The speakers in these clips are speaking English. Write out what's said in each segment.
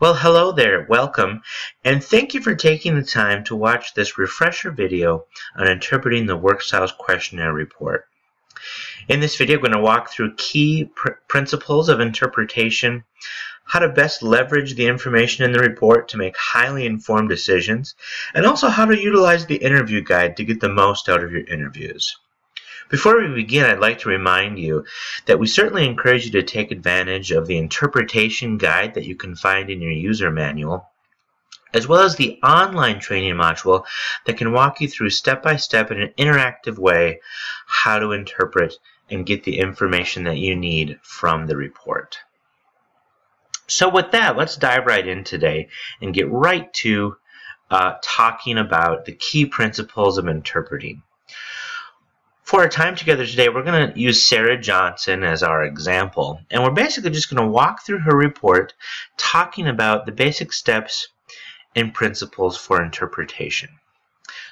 Well, hello there, welcome, and thank you for taking the time to watch this refresher video on interpreting the Work Styles Questionnaire Report. In this video, I'm going to walk through key principles of interpretation, how to best leverage the information in the report to make highly informed decisions, and also how to utilize the interview guide to get the most out of your interviews. Before we begin, I'd like to remind you that we certainly encourage you to take advantage of the interpretation guide that you can find in your user manual, as well as the online training module that can walk you through step-by-step in an interactive way how to interpret and get the information that you need from the report. So with that, let's dive right in today and get right to talking about the key principles of interpreting. For our time together today, we're going to use Sarah Johnson as our example, and we're basically just going to walk through her report talking about the basic steps and principles for interpretation.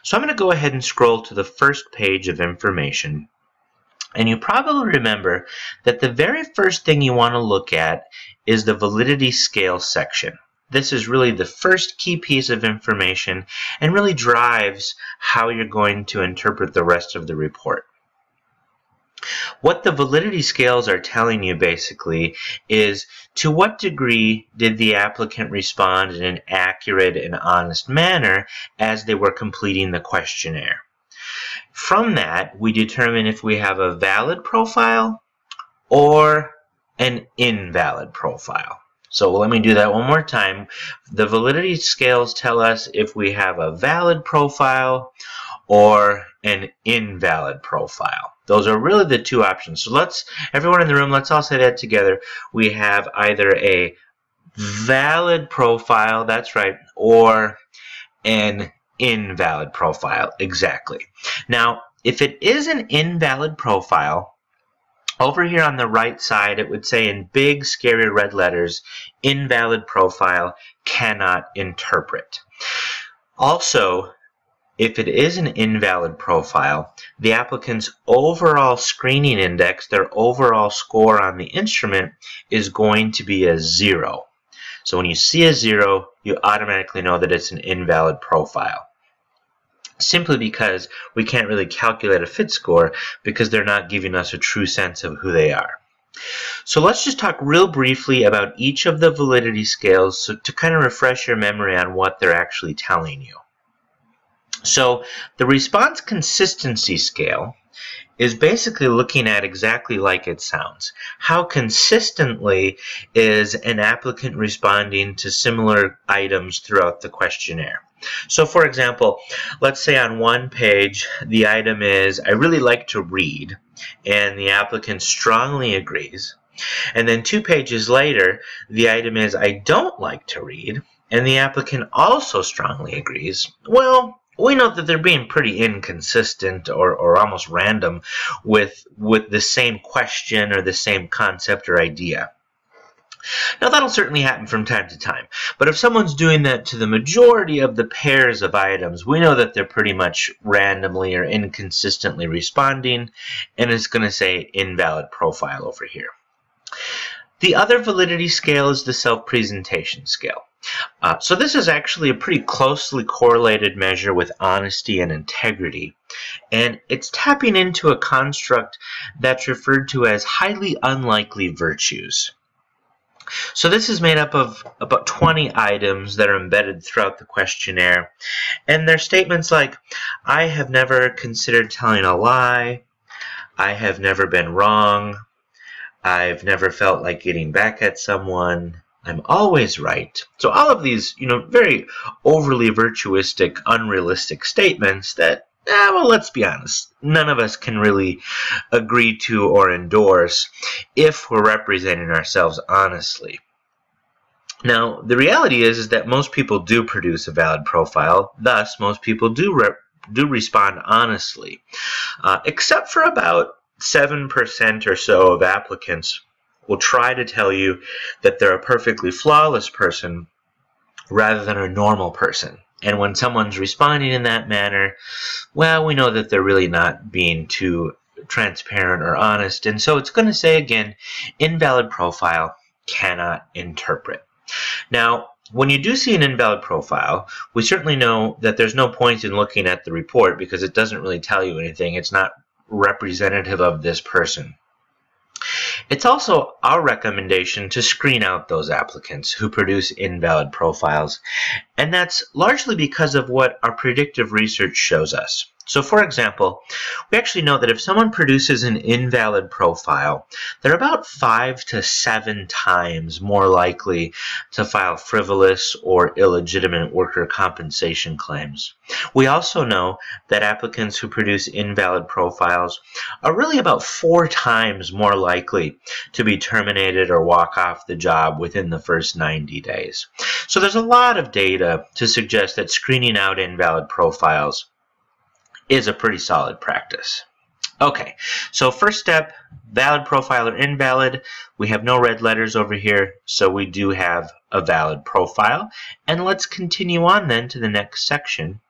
So I'm going to go ahead and scroll to the first page of information, and you probably remember that the very first thing you want to look at is the validity scale section. This is really the first key piece of information and really drives how you're going to interpret the rest of the report. What the validity scales are telling you basically is to what degree did the applicant respond in an accurate and honest manner as they were completing the questionnaire. From that, we determine if we have a valid profile or an invalid profile. So let me do that one more time. The validity scales tell us if we have a valid profile or an invalid profile. Those are really the two options. So everyone in the room, let's all say that together. We have either a valid profile, that's right, or an invalid profile, exactly. Now, if it is an invalid profile, over here on the right side, it would say in big, scary red letters, invalid profile, cannot interpret. Also, if it is an invalid profile, the applicant's overall screening index, their overall score on the instrument, is going to be a 0. So when you see a 0, you automatically know that it's an invalid profile, simply because we can't really calculate a fit score because they're not giving us a true sense of who they are. So let's just talk real briefly about each of the validity scales to kind of refresh your memory on what they're actually telling you. So the response consistency scale is basically looking at exactly like it sounds. How consistently is an applicant responding to similar items throughout the questionnaire? So for example, let's say on one page the item is, I really like to read, and the applicant strongly agrees. And then 2 pages later, the item is, I don't like to read, and the applicant also strongly agrees. Well, we know that they're being pretty inconsistent or almost random with the same question or the same concept or idea. Now, that'll certainly happen from time to time, but if someone's doing that to the majority of the pairs of items, we know that they're pretty much randomly or inconsistently responding, and it's going to say invalid profile over here. The other validity scale is the self-presentation scale. So this is actually a pretty closely correlated measure with honesty and integrity, and it's tapping into a construct that's referred to as highly unlikely virtues. So this is made up of about 20 items that are embedded throughout the questionnaire, and they're statements like, I have never considered telling a lie, I have never been wrong, I've never felt like getting back at someone, I'm always right. So all of these, very overly virtuistic, unrealistic statements that, well, let's be honest, none of us can really agree to or endorse if we're representing ourselves honestly. Now, the reality is that most people do produce a valid profile, thus most people do respond honestly, except for about 7% or so of applicants will try to tell you that they're a perfectly flawless person rather than a normal person. And when someone's responding in that manner, well, we know that they're really not being too transparent or honest. And so it's going to say again, invalid profile, cannot interpret. Now, when you do see an invalid profile, we certainly know that there's no point in looking at the report because it doesn't really tell you anything. It's not representative of this person. It's also our recommendation to screen out those applicants who produce invalid profiles, and that's largely because of what our predictive research shows us. So for example, we actually know that if someone produces an invalid profile, they're about 5 to 7 times more likely to file frivolous or illegitimate worker compensation claims. We also know that applicants who produce invalid profiles are really about 4 times more likely to be terminated or walk off the job within the first 90 days. So there's a lot of data to suggest that screening out invalid profiles is a pretty solid practice. Okay, so first step, valid profile or invalid. We have no red letters over here, so we do have a valid profile. And let's continue on then to the next section,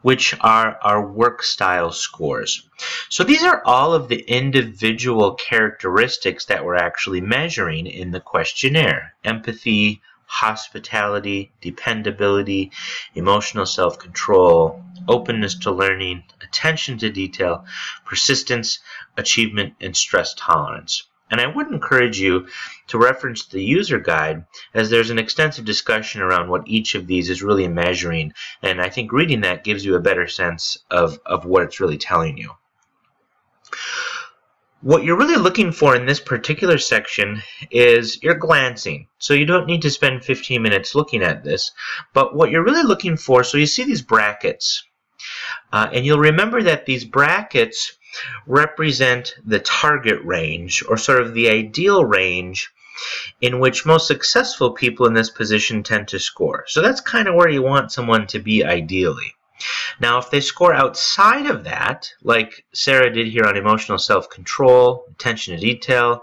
which are our work style scores. So these are all of the individual characteristics that we're actually measuring in the questionnaire: empathy, hospitality, dependability, emotional self-control, openness to learning, attention to detail, persistence, achievement, and stress tolerance. And I would encourage you to reference the user guide, as there's an extensive discussion around what each of these is really measuring, and I think reading that gives you a better sense of what it's really telling you. What you're really looking for in this particular section is you're glancing. So you don't need to spend 15 minutes looking at this. But what you're really looking for, so you see these brackets. And you'll remember that these brackets represent the target range, or sort of the ideal range in which most successful people in this position tend to score. So that's kind of where you want someone to be ideally. Now, if they score outside of that, like Sarah did here on emotional self-control, attention to detail, a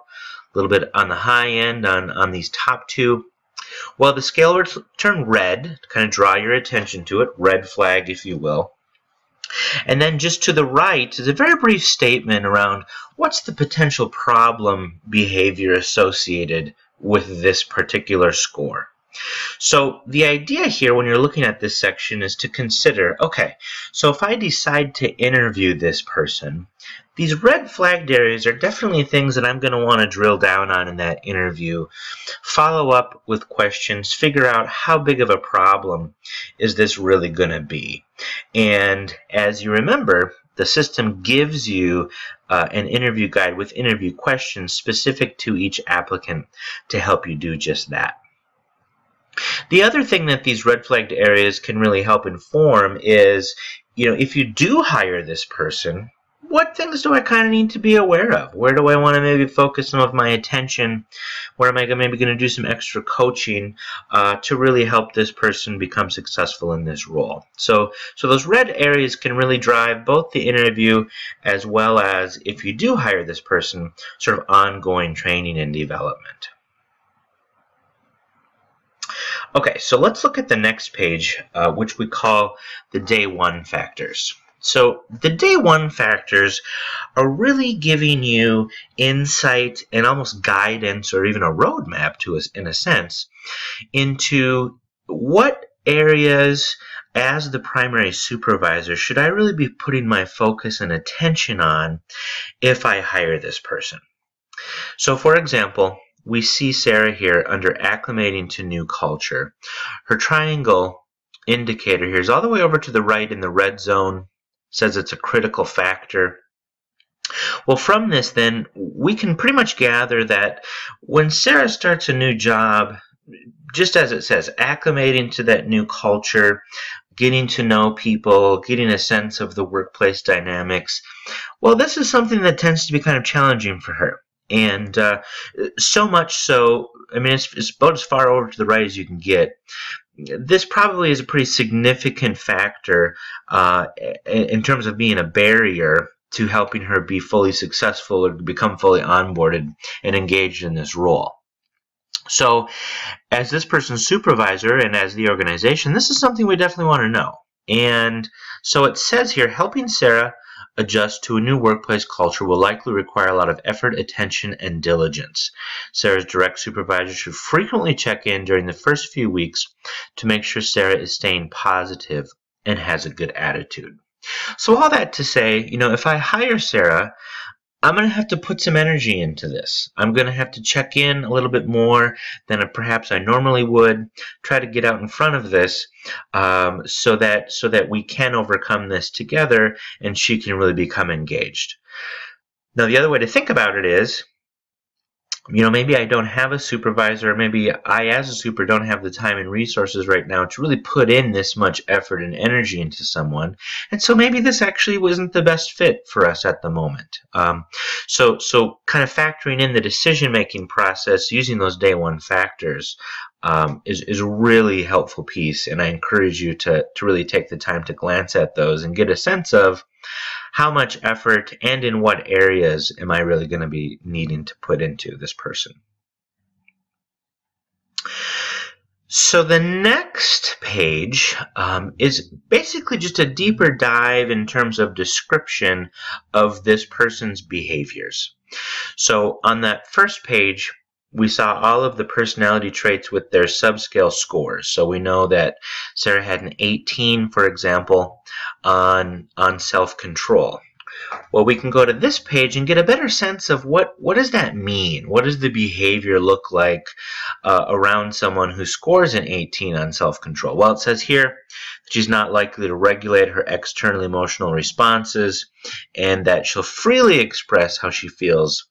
little bit on the high end on these top two, well, the scale will turn red to kind of draw your attention to it, red flag, if you will. And then just to the right is a very brief statement around what's the potential problem behavior associated with this particular score. So the idea here when you're looking at this section is to consider, okay, so if I decide to interview this person, these red flagged areas are definitely things that I'm going to want to drill down on in that interview, follow up with questions, figure out how big of a problem is this really going to be. And as you remember, the system gives you an interview guide with interview questions specific to each applicant to help you do just that. The other thing that these red flagged areas can really help inform is, if you do hire this person, what things do I kind of need to be aware of? Where do I want to maybe focus some of my attention? Where am I maybe going to do some extra coaching to really help this person become successful in this role? So those red areas can really drive both the interview as well as, if you do hire this person, sort of ongoing training and development. Okay, so let's look at the next page, which we call the day one factors. So the day one factors are really giving you insight and almost guidance, or even a roadmap to us, in a sense, into what areas as the primary supervisor should I really be putting my focus and attention on if I hire this person. So for example, we see Sarah here under acclimating to new culture. Her triangle indicator here is all the way over to the right in the red zone, says it's a critical factor. Well, from this then, we can pretty much gather that when Sarah starts a new job, just as it says, acclimating to that new culture, getting to know people, getting a sense of the workplace dynamics, well, this is something that tends to be kind of challenging for her. And so much so, I mean, it's about as far over to the right as you can get. This probably is a pretty significant factor in terms of being a barrier to helping her be fully successful or become fully onboarded and engaged in this role. So as this person's supervisor and as the organization, this is something we definitely want to know. And so it says here, helping Sarah adjust to a new workplace culture will likely require a lot of effort, attention, and diligence. Sarah's direct supervisor should frequently check in during the first few weeks to make sure Sarah is staying positive and has a good attitude. So all that to say, if I hire Sarah, I'm going to have to put some energy into this. I'm going to have to check in a little bit more than perhaps I normally would, try to get out in front of this so that we can overcome this together and she can really become engaged. Now, the other way to think about it is, maybe I don't have a supervisor, or maybe I as a super don't have the time and resources right now to really put in this much effort and energy into someone. And so maybe this actually wasn't the best fit for us at the moment. So kind of factoring in the decision-making process using those day one factors is a really helpful piece. And I encourage you to really take the time to glance at those and get a sense of how much effort and in what areas am I really going to be needing to put into this person. So the next page is basically just a deeper dive in terms of description of this person's behaviors. So on that first page, we saw all of the personality traits with their subscale scores. So we know that Sarah had an 18, for example, on self-control. Well, we can go to this page and get a better sense of what does that mean? What does the behavior look like around someone who scores an 18 on self-control? Well, it says here that she's not likely to regulate her external emotional responses and that she'll freely express how she feels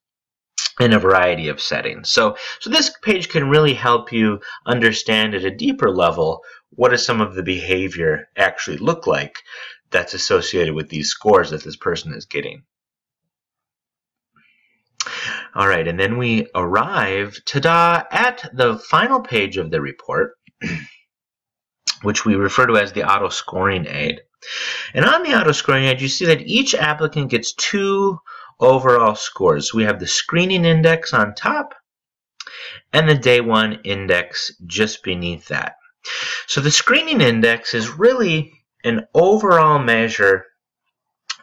in a variety of settings. So this page can really help you understand at a deeper level what does some of the behavior actually look like that's associated with these scores that this person is getting. All right, and then we arrive, ta-da, at the final page of the report, which we refer to as the auto scoring aid. And on the auto scoring aid, you see that each applicant gets 2 overall scores. We have the screening index on top and the day one index just beneath that. So the screening index is really an overall measure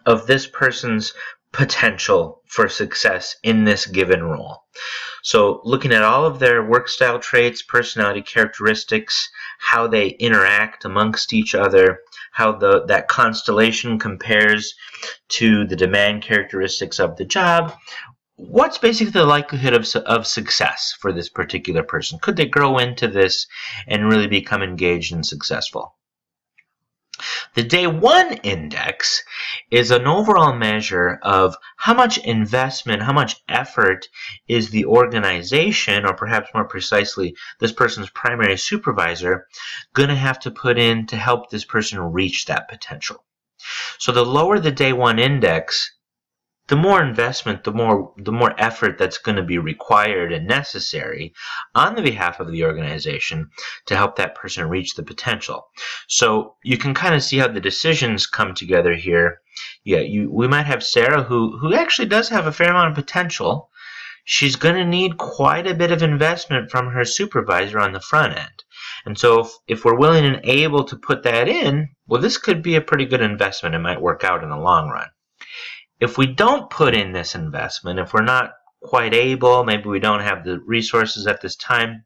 of this person's potential for success in this given role. So looking at all of their work style traits, personality characteristics, how they interact amongst each other, how that constellation compares to the demand characteristics of the job. What's basically the likelihood of success for this particular person? Could they grow into this and really become engaged and successful? The day one index is an overall measure of how much investment, how much effort is the organization, or perhaps more precisely, this person's primary supervisor, going to have to put in to help this person reach that potential. So the lower the day one index, the more investment, the more effort that's going to be required and necessary on the behalf of the organization to help that person reach the potential. So you can kind of see how the decisions come together here. Yeah, we might have Sarah who actually does have a fair amount of potential. She's going to need quite a bit of investment from her supervisor on the front end. And so if we're willing and able to put that in, well, this could be a pretty good investment. It might work out in the long run. If we don't put in this investment, if we're not quite able, maybe we don't have the resources at this time,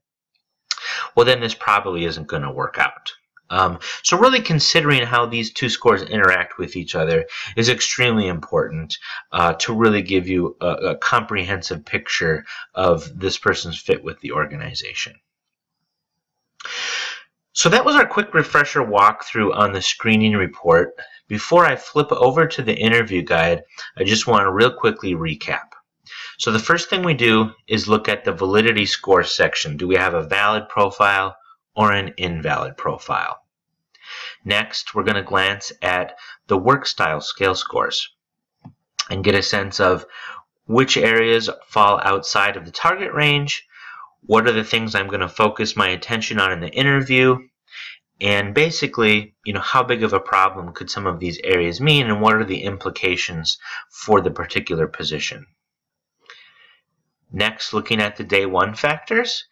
well, then this probably isn't going to work out. So really considering how these two scores interact with each other is extremely important to really give you a comprehensive picture of this person's fit with the organization. So that was our quick refresher walkthrough on the screening report. Before I flip over to the interview guide, I just want to real quickly recap. So the first thing we do is look at the validity score section. Do we have a valid profile or an invalid profile? Next, we're going to glance at the work style scale scores and get a sense of which areas fall outside of the target range, what are the things I'm going to focus my attention on in the interview, and basically, how big of a problem could some of these areas mean, and what are the implications for the particular position. Next, looking at the day one factors.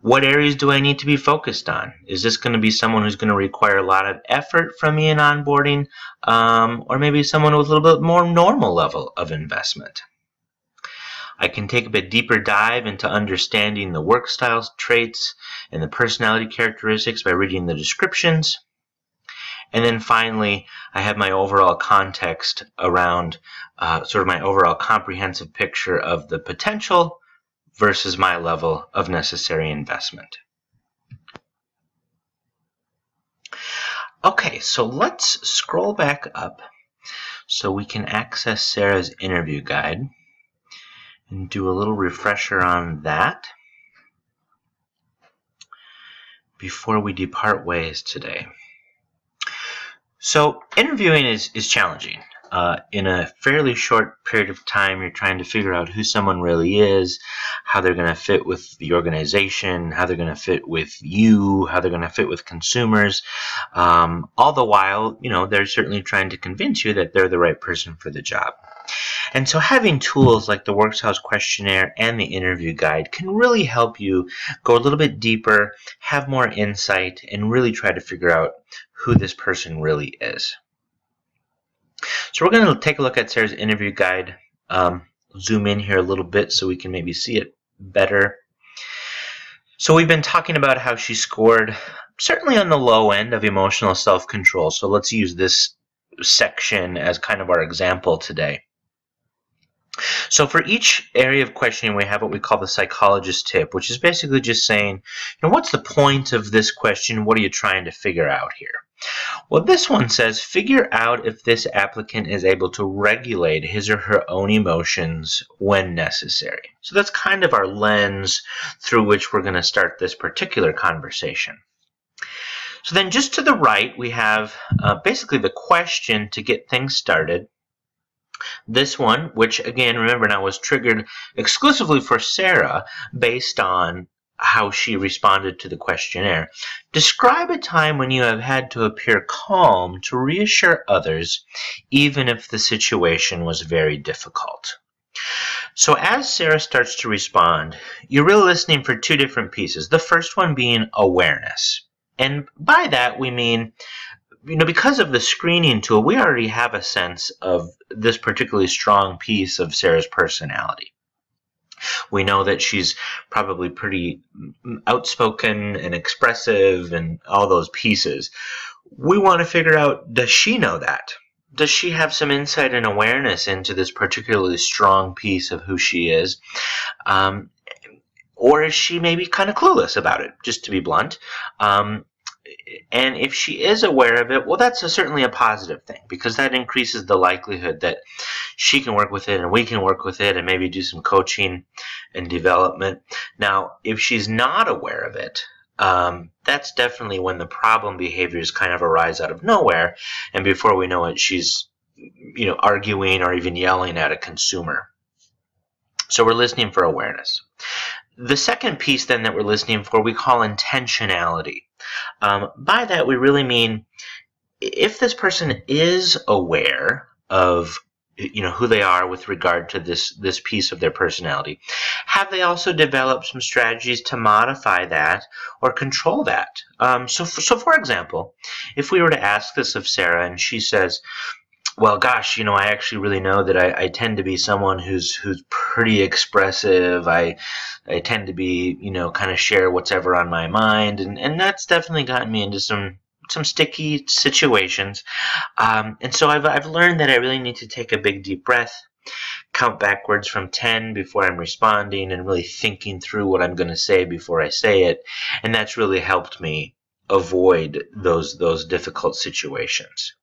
What areas do I need to be focused on? Is this going to be someone who's going to require a lot of effort from me in onboarding, or maybe someone with a little bit more normal level of investment? I can take a bit deeper dive into understanding the work styles, traits, and the personality characteristics by reading the descriptions. And then finally, I have my overall context around sort of my overall comprehensive picture of the potential versus my level of necessary investment. Okay, so let's scroll back up so we can access Sarah's interview guide and do a little refresher on that before we depart ways today. So interviewing is challenging. In a fairly short period of time, you're trying to figure out who someone really is, how they're going to fit with the organization, how they're going to fit with you, how they're going to fit with consumers. All the while, they're certainly trying to convince you that they're the right person for the job. And so having tools like the Workstyles questionnaire and the interview guide can really help you go a little bit deeper, have more insight, and really try to figure out who this person really is. So we're going to take a look at Sarah's interview guide. Zoom in here a little bit so we can maybe see it better. So we've been talking about how she scored certainly on the low end of emotional self-control. So let's use this section as kind of our example today. So for each area of questioning, we have what we call the psychologist tip, which is basically just saying, what's the point of this question? What are you trying to figure out here? Well, this one says, figure out if this applicant is able to regulate his or her own emotions when necessary. So that's kind of our lens through which we're going to start this particular conversation. So then just to the right, we have basically the question to get things started. This one, which again, remember now, was triggered exclusively for Sarah based on how she responded to the questionnaire. Describe a time when you have had to appear calm to reassure others, even if the situation was very difficult. So as Sarah starts to respond, you're really listening for two different pieces. The first one being awareness. And by that we mean, because of the screening tool, we already have a sense of this particularly strong piece of Sarah's personality. We know that she's probably pretty outspoken and expressive and all those pieces. We want to figure out, does she know that? Does she have some insight and awareness into this particularly strong piece of who she is? Or is she maybe kind of clueless about it, just to be blunt? And if she is aware of it, well, that's certainly a positive thing, because that increases the likelihood that she can work with it and we can work with it and maybe do some coaching and development. Now, if she's not aware of it, that's definitely when the problem behaviors kind of arise out of nowhere, and before we know it, she's arguing or even yelling at a consumer. So we're listening for awareness. The second piece then that we're listening for, we call intentionality. By that, we really mean if this person is aware of who they are with regard to this piece of their personality, have they also developed some strategies to modify that or control that? So for example, if we were to ask this of Sarah and she says, well, gosh, I actually really know that I tend to be someone who's pretty expressive. I tend to be, kind of share what's ever on my mind, and that's definitely gotten me into some sticky situations. And so I've learned that I really need to take a big deep breath, count backwards from 10 before I'm responding, and really thinking through what I'm going to say before I say it. And that's really helped me avoid those difficult situations.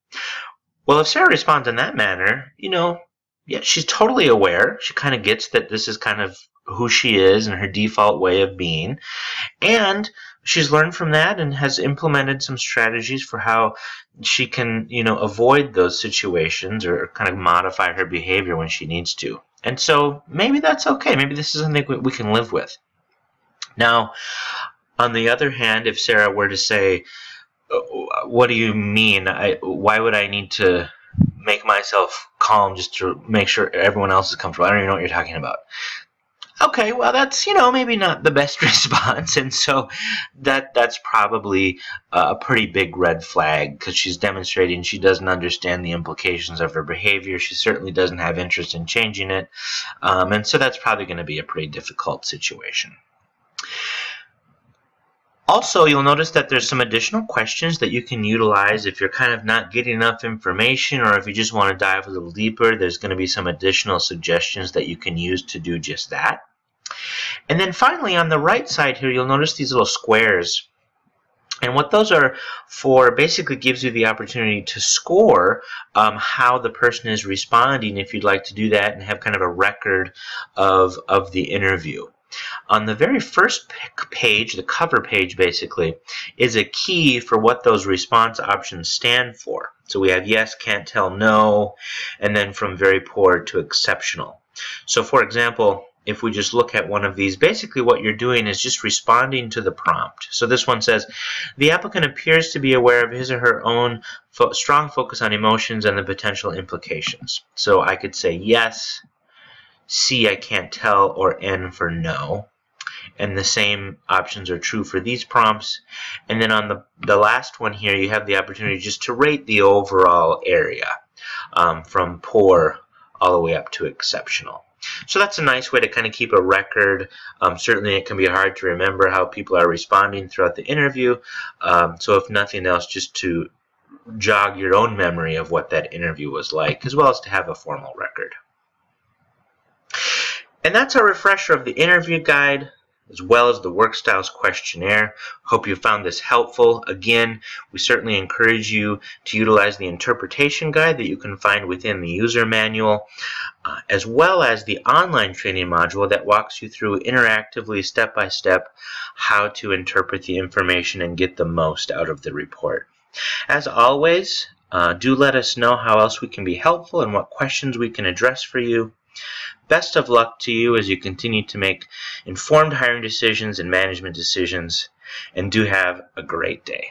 Well, if Sarah responds in that manner, yeah, she's totally aware. She kind of gets that this is kind of who she is and her default way of being. And she's learned from that and has implemented some strategies for how she can, avoid those situations or kind of modify her behavior when she needs to. And so maybe that's okay. Maybe this is something we can live with. Now, on the other hand, if Sarah were to say, what do you mean? Why would I need to make myself calm just to make sure everyone else is comfortable? I don't even know what you're talking about. Okay, well, that's, maybe not the best response, and so that's probably a pretty big red flag, because she's demonstrating she doesn't understand the implications of her behavior. She certainly doesn't have interest in changing it, and so that's probably going to be a pretty difficult situation. Also, you'll notice that there's some additional questions that you can utilize if you're kind of not getting enough information, or if you just want to dive a little deeper. There's going to be some additional suggestions that you can use to do just that. And then finally, on the right side here, you'll notice these little squares. And what those are for basically gives you the opportunity to score how the person is responding, if you'd like to do that and have kind of a record of the interview. On the very first page, the cover page basically, is a key for what those response options stand for. So we have yes, can't tell, no, and then from very poor to exceptional. So for example, if we just look at one of these, basically what you're doing is just responding to the prompt. So this one says, the applicant appears to be aware of his or her own strong focus on emotions and the potential implications. So I could say yes, C, I can't tell, or N for no. And the same options are true for these prompts. And then on the last one here, you have the opportunity just to rate the overall area from poor all the way up to exceptional. So that's a nice way to kind of keep a record. Certainly it can be hard to remember how people are responding throughout the interview. So if nothing else, just to jog your own memory of what that interview was like, as well as to have a formal record. And that's our refresher of the interview guide, as well as the work styles questionnaire. Hope you found this helpful. Again, we certainly encourage you to utilize the interpretation guide that you can find within the user manual, as well as the online training module that walks you through interactively, step-by-step, how to interpret the information and get the most out of the report. As always, do let us know how else we can be helpful and what questions we can address for you. Best of luck to you as you continue to make informed hiring decisions and management decisions, and do have a great day.